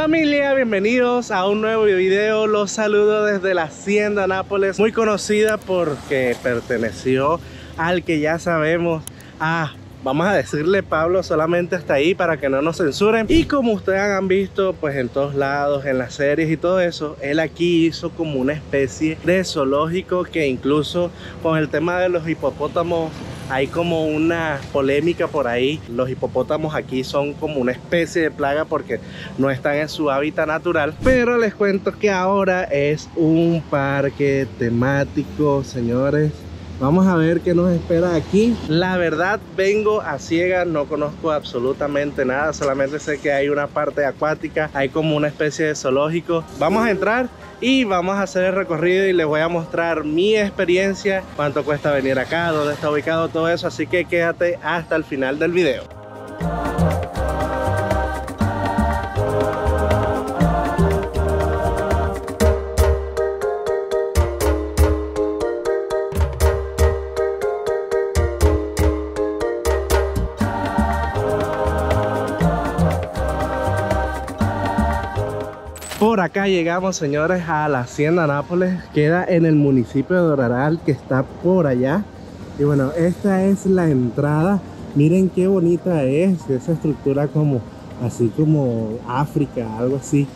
Familia, bienvenidos a un nuevo video. Los saludo desde la Hacienda Nápoles, muy conocida porque perteneció al que ya sabemos, vamos a decirle Pablo solamente hasta ahí para que no nos censuren. Y como ustedes han visto pues en todos lados, en las series y todo eso, él aquí hizo como una especie de zoológico, que incluso con el tema de los hipopótamos hay como una polémica por ahí. Los hipopótamos aquí son como una especie de plaga porque no están en su hábitat natural. Pero les cuento que ahora es un parque temático, señores. Vamos a ver qué nos espera aquí. La verdad, vengo a ciegas, no conozco absolutamente nada. Solamente sé que hay una parte acuática, hay como una especie de zoológico. Vamos a entrar y vamos a hacer el recorrido y les voy a mostrar mi experiencia, cuánto cuesta venir acá, dónde está ubicado, todo eso. Así que quédate hasta el final del video. Por acá llegamos, señores, a la Hacienda Nápoles. Queda en el municipio de Doraral, que está por allá. Y bueno, esta es la entrada. Miren qué bonita es esa estructura, como así como África, algo así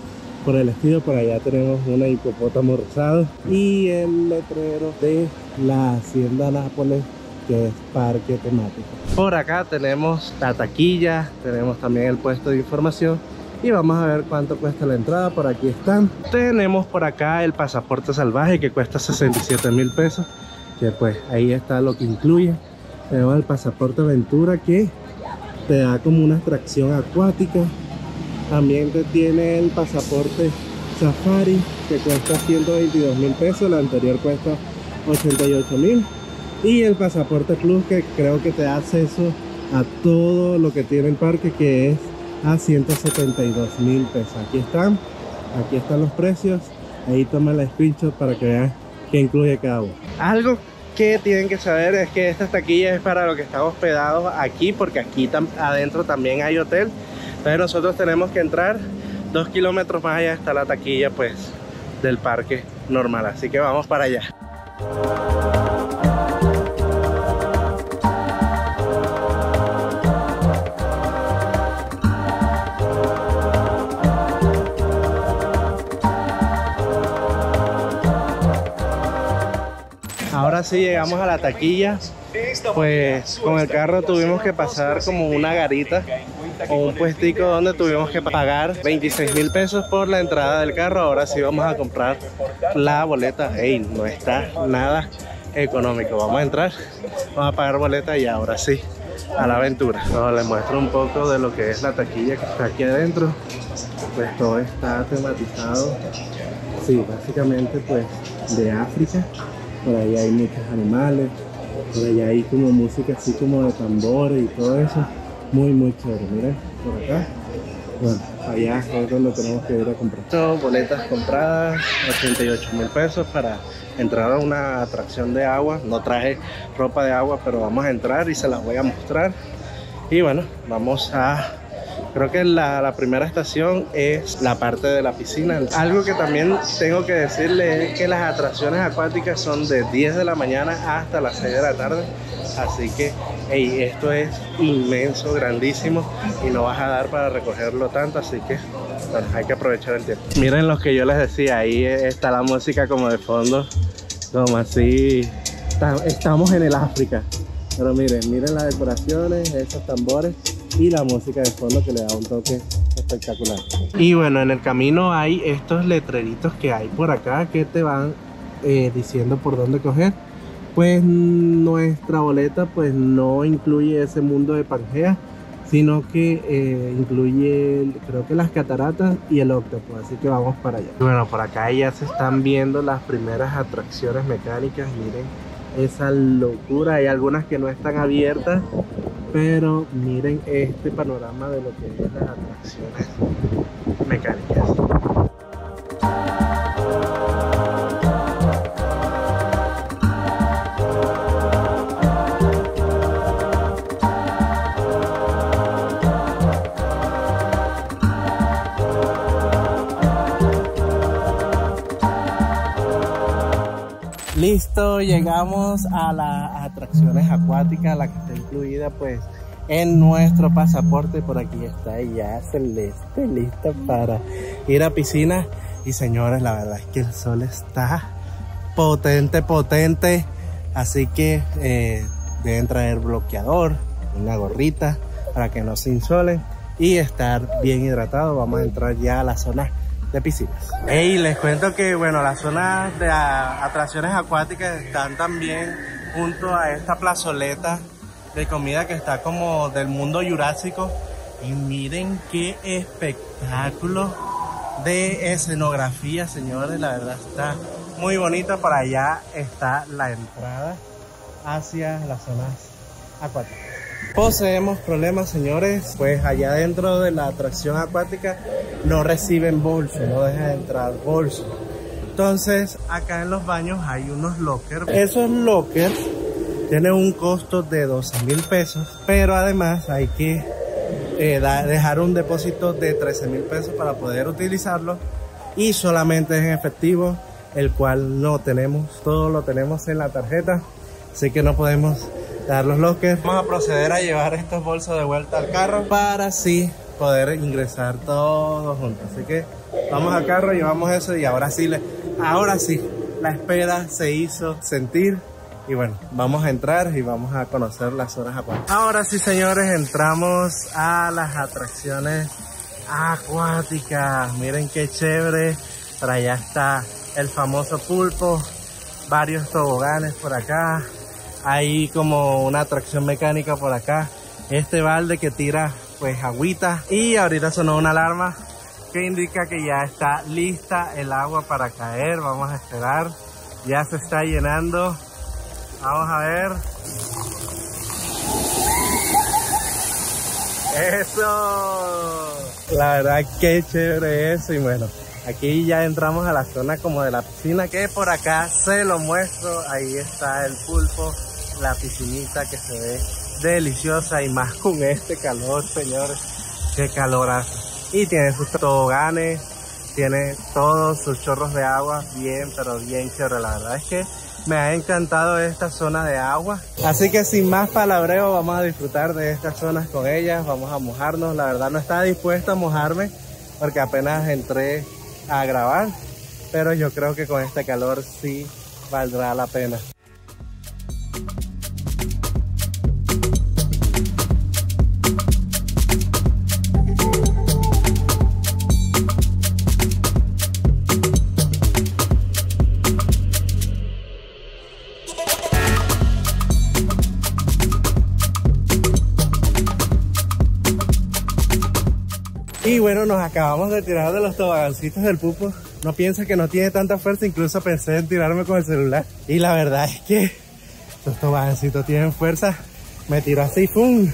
por el estilo. Por allá tenemos un hipopótamo rosado y el letrero de la Hacienda Nápoles, que es parque temático. Por acá tenemos la taquilla, tenemos también el puesto de información. Y vamos a ver cuánto cuesta la entrada. Por aquí están. Tenemos por acá el pasaporte salvaje, que cuesta 67.000 pesos. Que pues ahí está lo que incluye. Tenemos el pasaporte aventura, que te da como una atracción acuática. También te tiene el pasaporte safari, que cuesta 122.000 pesos. El anterior cuesta 88.000. Y el pasaporte plus, que creo que te da acceso a todo lo que tiene el parque, que es a 172.000 pesos. Aquí están los precios. Ahí toman la screenshot para que vean qué incluye cada uno. Algo que tienen que saber es que esta taquilla es para los que están hospedados aquí, porque aquí adentro también hay hotel. Entonces nosotros tenemos que entrar 2 kilómetros más allá, está la taquilla pues del parque normal. Así que vamos para allá. Ahora sí llegamos a la taquilla. Pues con el carro tuvimos que pasar como una garita o un puestico donde tuvimos que pagar 26.000 pesos por la entrada del carro. Ahora sí vamos a comprar la boleta. Ey, no está nada económico. Vamos a entrar, vamos a pagar boleta y ahora sí a la aventura. Les muestro un poco de lo que es la taquilla que está aquí adentro. Pues todo está tematizado, sí, básicamente pues de África. Por ahí hay muchos animales, por allá hay como música así como de tambores y todo eso. Muy chévere. Miren, por acá. Bueno, allá es donde tenemos que ir a comprar. Son boletas compradas, 88.000 pesos para entrar a una atracción de agua. No traje ropa de agua, pero vamos a entrar y se las voy a mostrar. Y bueno, vamos a... Creo que la primera estación es la parte de la piscina. Algo que también tengo que decirles es que las atracciones acuáticas son de 10 de la mañana hasta las 6 de la tarde. Así que hey, esto es inmenso, grandísimo, y no vas a dar para recogerlo tanto. Así que bueno, hay que aprovechar el tiempo. Miren lo que yo les decía, ahí está la música como de fondo, como así. Estamos en el África. Pero miren las decoraciones, esos tambores y la música de fondo que le da un toque espectacular. Y bueno, en el camino hay estos letreritos que hay por acá que te van diciendo por dónde coger. Pues nuestra boleta pues no incluye ese mundo de Pangea, sino que incluye creo que las cataratas y el Octopus. Así que vamos para allá. Y bueno, por acá ya se están viendo las primeras atracciones mecánicas. Miren esa locura. Hay algunas que no están abiertas, pero miren este panorama de lo que es las atracciones mecánicas. Listo, llegamos a las atracciones acuáticas, la que está incluida pues en nuestro pasaporte. Por aquí está ya Celeste, lista para ir a piscina. Y señores, la verdad es que el sol está potente, así que deben traer bloqueador, una gorrita para que no se insolen y estar bien hidratado. Vamos a entrar ya a la zona de piscinas. Y les cuento que bueno, las zonas de atracciones acuáticas están también junto a esta plazoleta de comida que está como del mundo jurásico. Y miren qué espectáculo de escenografía, señores, la verdad está muy bonito. Por allá está la entrada hacia las zonas acuáticas. Poseemos problemas, señores, pues allá dentro de la atracción acuática no reciben bolso, no dejan entrar bolso. Entonces acá en los baños hay unos lockers. Esos lockers tienen un costo de 12,000 pesos, pero además hay que dejar un depósito de 13,000 pesos para poder utilizarlo, y solamente es en efectivo, el cual no tenemos, todo lo tenemos en la tarjeta, así que no podemos dar los lockers. Vamos a proceder a llevar estos bolsos de vuelta al carro para así poder ingresar todos juntos. Así que vamos al carro, llevamos eso y ahora sí la espera se hizo sentir. Y bueno, vamos a entrar y vamos a conocer las zonas acuáticas. Ahora sí, señores, entramos a las atracciones acuáticas. Miren qué chévere. Por allá está el famoso pulpo, varios toboganes por acá. Hay como una atracción mecánica por acá. Este balde que tira pues agüita. Y ahorita sonó una alarma que indica que ya está lista el agua para caer. Vamos a esperar. Ya se está llenando. Vamos a ver. ¡Eso! La verdad que chévere eso. Y bueno, aquí ya entramos a la zona como de la piscina, que por acá se lo muestro. Ahí está el pulpo, la piscinita que se ve deliciosa, y más con este calor, señores. ¡Qué calorazo! Y tiene sus toboganes, tiene todos sus chorros de agua, bien, pero bien chévere. La verdad es que me ha encantado esta zona de agua. Así que sin más palabreo, vamos a disfrutar de estas zonas con ellas. Vamos a mojarnos. La verdad no estaba dispuesto a mojarme porque apenas entré a grabar, pero yo creo que con este calor sí valdrá la pena. Y bueno, nos acabamos de tirar de los tobagancitos del pulpo. No piensa que no tiene tanta fuerza, incluso pensé en tirarme con el celular. Y la verdad es que los tobagancitos tienen fuerza. Me tiró así, ¡pum!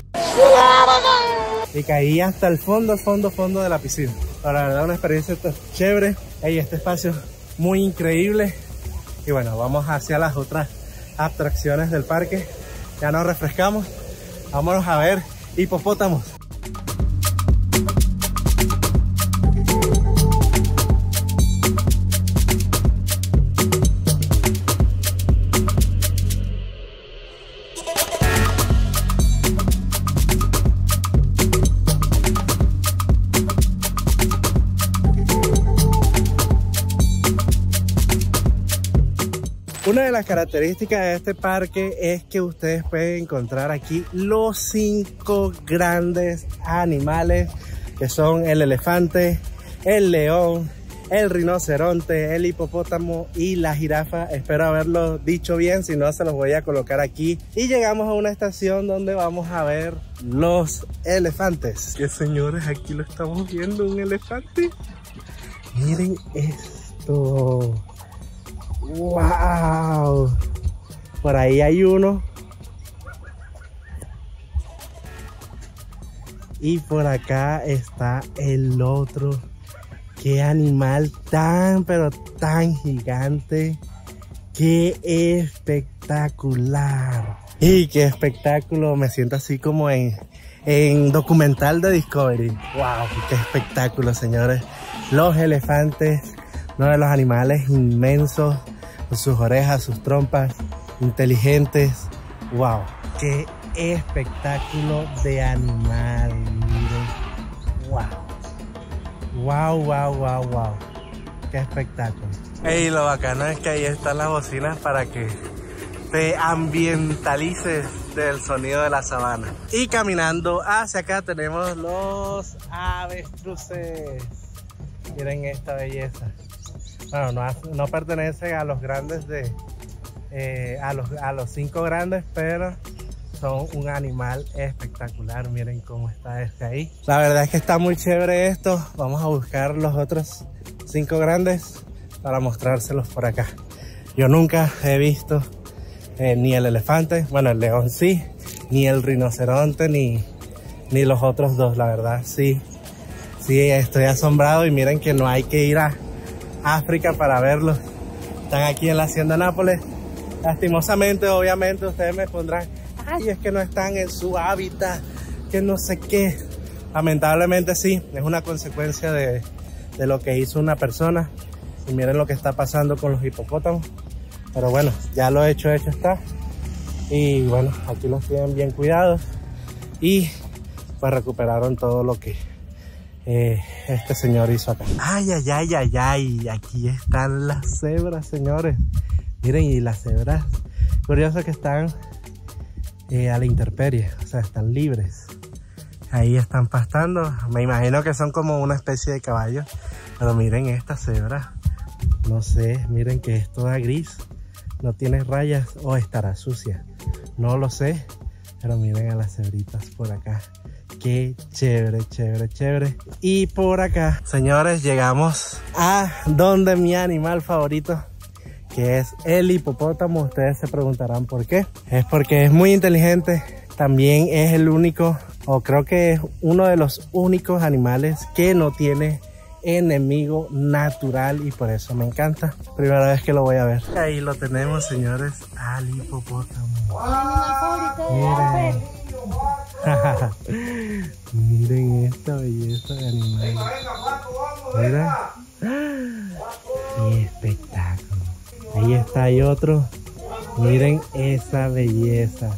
Y caí hasta el fondo de la piscina. Pero la verdad, una experiencia chévere. Y este espacio muy increíble. Y bueno, vamos hacia las otras atracciones del parque. Ya nos refrescamos. Vámonos a ver hipopótamos. Una de las características de este parque es que ustedes pueden encontrar aquí los 5 grandes animales, que son el elefante, el león, el rinoceronte, el hipopótamo y la jirafa. Espero haberlo dicho bien, si no se los voy a colocar aquí. Y llegamos a una estación donde vamos a ver los elefantes. Que señores, aquí lo estamos viendo, un elefante. Miren esto. ¡Wow! Por ahí hay uno. Y por acá está el otro. ¡Qué animal tan, pero tan gigante! ¡Qué espectacular! ¡Y qué espectáculo! Me siento así como en documental de Discovery. ¡Wow! ¡Qué espectáculo, señores! Los elefantes, uno de los animales inmensos, con sus orejas, sus trompas, inteligentes. ¡Wow! ¡Qué espectáculo de animal! Miren. ¡Wow! ¡Wow, wow, wow, wow! ¡Qué espectáculo! Y lo bacano es que ahí están las bocinas para que te ambientalices del sonido de la sabana. Y caminando hacia acá tenemos los avestruces. Miren esta belleza. Bueno, no pertenece a los grandes a los 5 grandes, pero son un animal espectacular. Miren cómo está este ahí. La verdad es que está muy chévere esto. Vamos a buscar los otros 5 grandes para mostrárselos por acá. Yo nunca he visto ni el elefante, bueno, el león sí, ni el rinoceronte, ni los otros dos. La verdad sí estoy asombrado. Y miren que no hay que ir a África para verlos. Están aquí en la Hacienda Nápoles. Lastimosamente, obviamente ustedes me pondrán, ay, es que no están en su hábitat, que no sé qué. Lamentablemente sí, es una consecuencia de lo que hizo una persona. Y miren lo que está pasando con los hipopótamos. Pero bueno, ya lo hecho está. Y bueno, aquí los tienen bien cuidados. Y pues recuperaron todo lo que este señor hizo acá. Ay, ay, ay, ay, ay. Aquí están las cebras, señores. Miren, y las cebras, curioso que están a la intemperie, o sea, están libres. Ahí están pastando. Me imagino que son como una especie de caballo. Pero miren esta cebra. No sé, miren que es toda gris. No tiene rayas o estará sucia. No lo sé. Pero miren a las cebritas por acá. Qué chévere, chévere, chévere. Y por acá, señores, llegamos a donde mi animal favorito, que es el hipopótamo. Ustedes se preguntarán por qué. Es porque es muy inteligente. También es el único, o creo que es uno de los únicos animales que no tiene enemigo natural, y por eso me encanta. Primera vez que lo voy a ver. Ahí lo tenemos, señores, al hipopótamo. Miren. Miren esta belleza de animal. Mira. ¡Qué espectáculo! Ahí está, hay otro. Miren esa belleza.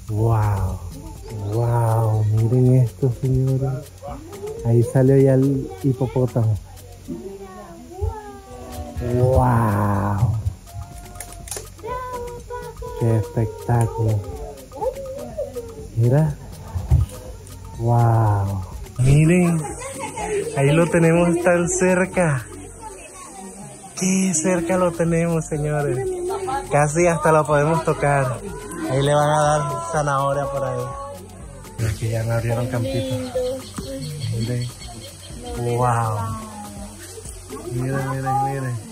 ¡Wow! ¡Wow! Miren esto, señores. Ahí salió ya el hipopótamo. ¡Wow! ¡Qué espectáculo! Mira. ¡Wow! Miren. Ahí lo tenemos tan cerca. ¡Qué cerca lo tenemos, señores! Casi hasta lo podemos tocar. Ahí le van a dar zanahoria por ahí. Y aquí ya me abrieron campito. Miren. ¡Wow! Miren, miren, miren.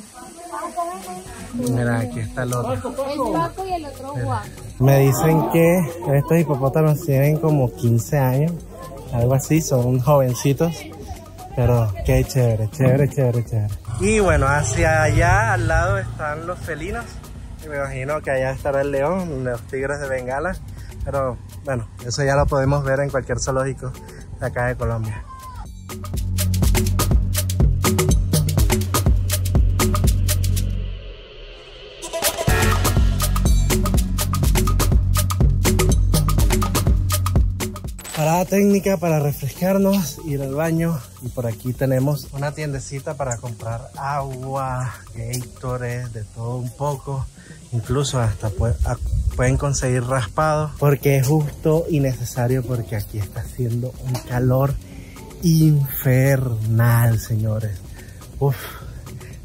Mira, aquí está el otro. El Paco y el otro Juan. Me dicen que estos hipopótamos tienen como 15 años. Algo así, son jovencitos. Pero qué chévere, chévere, chévere, chévere. Y bueno, hacia allá al lado están los felinos. Y me imagino que allá estará el león, los tigres de Bengala. Pero bueno, eso ya lo podemos ver en cualquier zoológico de acá de Colombia. Parada técnica para refrescarnos, ir al baño. Y por aquí tenemos una tiendecita para comprar agua, Gatorade, de todo un poco. Incluso hasta pueden conseguir raspado, porque es justo y necesario, porque aquí está haciendo un calor infernal, señores. Uf,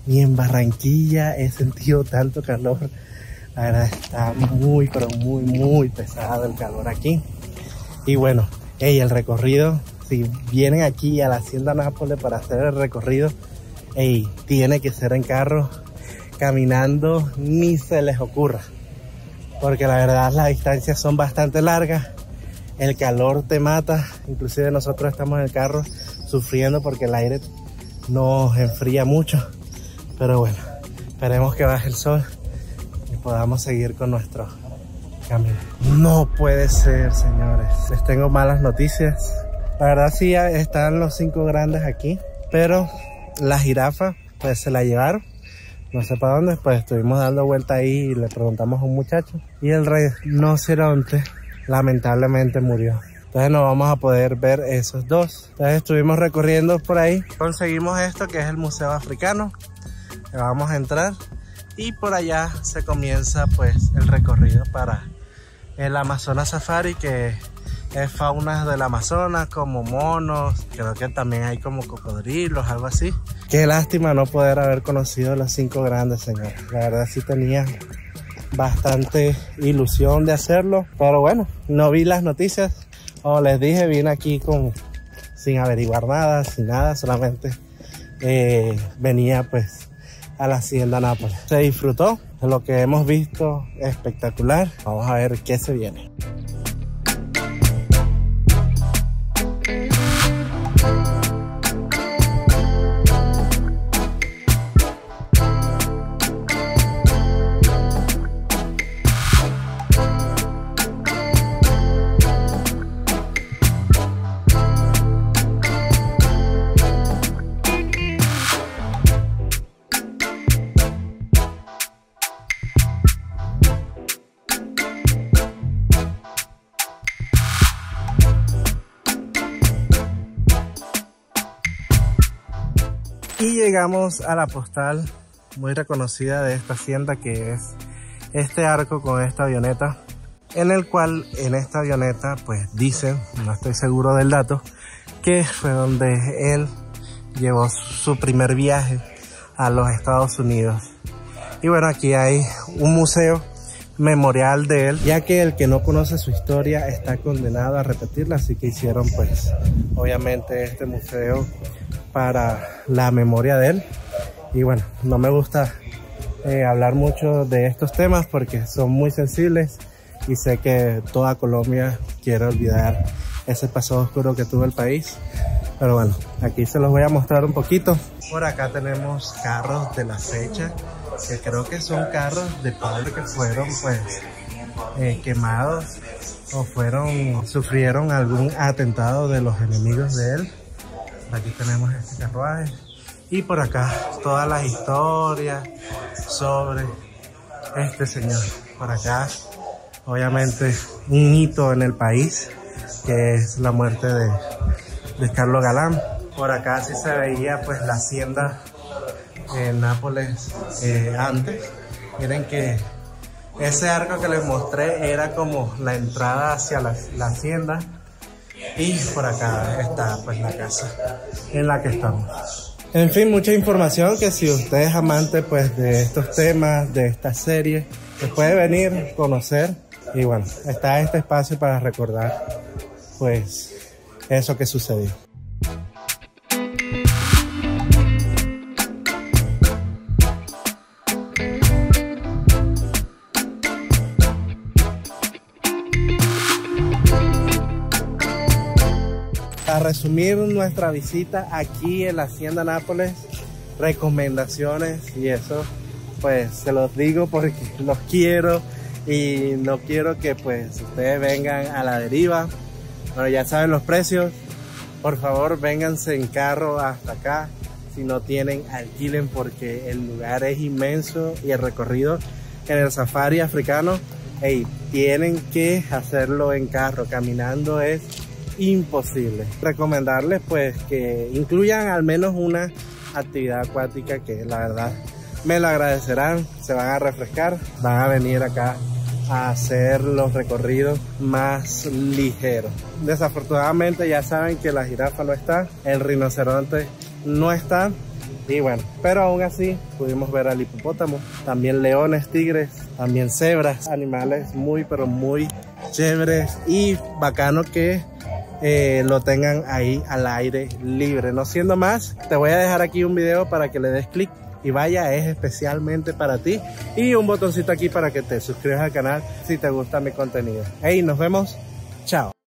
ni en Barranquilla he sentido tanto calor. La verdad está muy, pero muy, muy pesado el calor aquí. Y bueno, el recorrido, si vienen aquí a la Hacienda Nápoles para hacer el recorrido, tiene que ser en carro. Caminando ni se les ocurra, porque la verdad las distancias son bastante largas, el calor te mata. Inclusive nosotros estamos en el carro sufriendo porque el aire nos enfría mucho, pero bueno, esperemos que baje el sol y podamos seguir con nuestro camino. No puede ser, señores, les tengo malas noticias. La verdad sí están los 5 grandes aquí, pero la jirafa pues se la llevaron. no sé para dónde, pues estuvimos dando vuelta ahí y le preguntamos a un muchacho y el rinoceronte lamentablemente murió. Entonces no vamos a poder ver esos dos. Entonces estuvimos recorriendo por ahí, conseguimos esto que es el Museo Africano. Le vamos a entrar y por allá se comienza pues el recorrido para el Amazonas Safari, que es fauna del Amazonas como monos, creo que también hay como cocodrilos, algo así. Qué lástima no poder haber conocido los 5 grandes, señores. La verdad sí tenía bastante ilusión de hacerlo, pero bueno, no vi las noticias. Como les dije, vine aquí sin averiguar nada, sin nada, solamente venía pues a la Hacienda Nápoles. Se disfrutó de lo que hemos visto, espectacular. Vamos a ver qué se viene. Y llegamos a la postal muy reconocida de esta hacienda, que es este arco con esta avioneta, en el cual en esta avioneta pues dicen, no estoy seguro del dato, que fue donde él llevó su primer viaje a los Estados Unidos. Y bueno, aquí hay un museo memorial de él, ya que el que no conoce su historia está condenado a repetirla, así que hicieron pues obviamente este museo para la memoria de él. Y bueno, no me gusta hablar mucho de estos temas porque son muy sensibles y sé que toda Colombia quiere olvidar ese pasado oscuro que tuvo el país, pero bueno, aquí se los voy a mostrar un poquito. Por acá tenemos carros de la fecha, que creo que son carros de padre que fueron pues quemados o sufrieron algún atentado de los enemigos de él. Aquí tenemos este carruaje y por acá todas las historias sobre este señor. Por acá obviamente un hito en el país, que es la muerte de Carlos Galán. Por acá sí se veía pues la hacienda en Nápoles antes. Miren que ese arco que les mostré era como la entrada hacia la hacienda. Y por acá está pues la casa en la que estamos. En fin, mucha información que si usted es amante pues de estos temas, de esta serie, pues puede venir, conocer. Y bueno, está este espacio para recordar pues eso que sucedió. A resumir nuestra visita aquí en la Hacienda Nápoles, recomendaciones y eso, pues se los digo porque los quiero y no quiero que pues ustedes vengan a la deriva. Bueno, ya saben los precios, por favor vénganse en carro hasta acá. Si no tienen, alquilen porque el lugar es inmenso y el recorrido en el safari africano, tienen que hacerlo en carro, caminando es imposible. Recomendarles pues que incluyan al menos una actividad acuática, que la verdad me lo agradecerán, se van a refrescar, van a venir acá a hacer los recorridos más ligeros. Desafortunadamente ya saben que la jirafa no está, el rinoceronte no está, y bueno, pero aún así pudimos ver al hipopótamo, también leones, tigres, también cebras, animales muy pero muy chéveres y bacano que lo tengan ahí al aire libre. No siendo más, te voy a dejar aquí un video para que le des clic y vaya, es especialmente para ti, y un botoncito aquí para que te suscribas al canal si te gusta mi contenido. Nos vemos, chao.